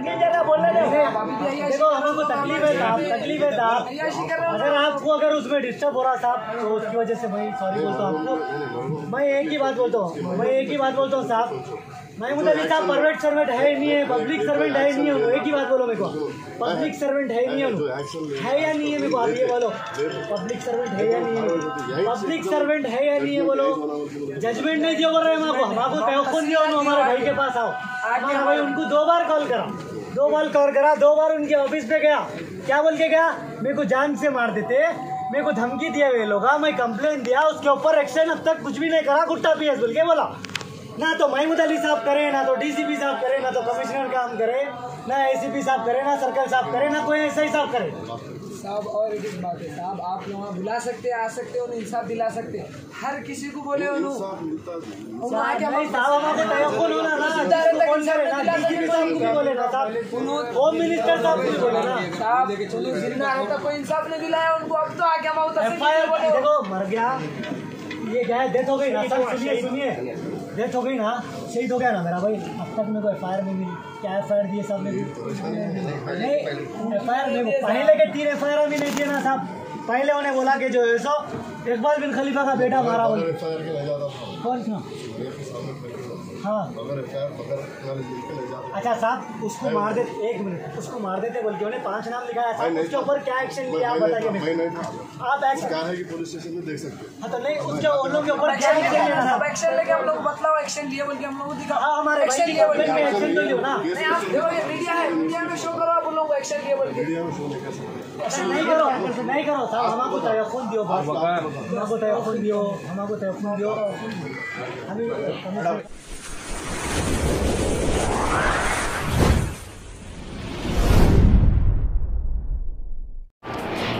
नहीं दे रहा बोलने दे। देखो हमको तकलीफ है साहब, तकलीफ है साहब। अगर आपको अगर उसमें डिस्टर्ब हो रहा साहब तो उसकी वजह से मैं सॉरी बोलता हूँ आपको। मैं एक ही बात बोलता हूँ साहब, महमूद अली साहब प्राइवेट सर्वेंट है नहीं है, पब्लिक सर्वेंट है नहीं है। एक ही बात बोलो मेरे को, पब्लिक सर्वेंट है नहीं है या नहीं है? मेरे को आप ये बोलो, पब्लिक सर्वेंट है या नहीं है? पब्लिक सर्वेंट है या नहीं है बोलो। जजमेंट नहीं दिया बोल रहे हैं हमको तयक्कुन दिया। हमारे भाई के पास आओ, हमारा भाई उनको 2 बार कॉल करा, 2 बार उनके ऑफिस पे गया। क्या बोल के गया? मेरे को जान से मार देते, मेरे को धमकी दिया वे लोग, मैं कंप्लेन दिया, उसके ऊपर एक्शन अब तक कुछ भी नहीं करा। गुट्टा पीएस बोल के बोला। ना तो महमूद अली साहब करे, ना तो डीसीपी साहब करे, ना तो कमिश्नर काम करे, ना एसीपी साहब करे, ना सर्कल साहब करे, ना कोई ऐसा ही साहब करे साहब। और एक बात है साहब, आप लोग बुला सकते, आ सकते हो, इंसाफ दिला सकते, हर किसी को बोले होम मिनिस्टर साहब को बोले ना साहब, जिंदा है तो कोई इंसाफ नहीं दिलाया उनको। अब तो आगे देखो मर गया, ये क्या है, डेथ हो गई ना। सुनिए डेथ हो गई ना, शहीद हो गया ना मेरा भाई। अब तक मेरे को FIR नहीं मिली। क्या FIR दिए साहब ने? नहीं FIR मेरे को पहले के 3 FIR भी नहीं दिए ना साहब। पहले उन्हें बोला कि जो है सो इकबाल बिन खलीफा का बेटा मारा बोले। कौन सा? हाँ अच्छा साहब, उसको मार देते, 1 मिनट, उसको मार देते बोल के उन्हें 5 नाम लिखाया था। उसके ऊपर क्या एक्शन लिया आप बताइए। आप क्या है कि पुलिस स्टेशन में देख सकते हैं। हाँ तो नहीं, उसके उन लोगों के ऊपर क्या एक्शन लेना था? एक्शन लेके हम लोग मतलब एक्शन लिए बोल के हम लोग दिखा। हाँ हमारे भाई की कंप्लेंट में एक्शन तो लो ना। नहीं आप देखो ये मीडिया है, मीडिया में शो करो, आप उन लोगों को एक्शन लिए बोल के। ऐसा नहीं करो साहब, हमको तयक्कुन दियो, हमको तयक्कुन दियो।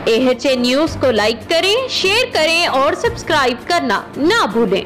AHA न्यूज़ को लाइक करें, शेयर करें और सब्सक्राइब करना ना भूलें।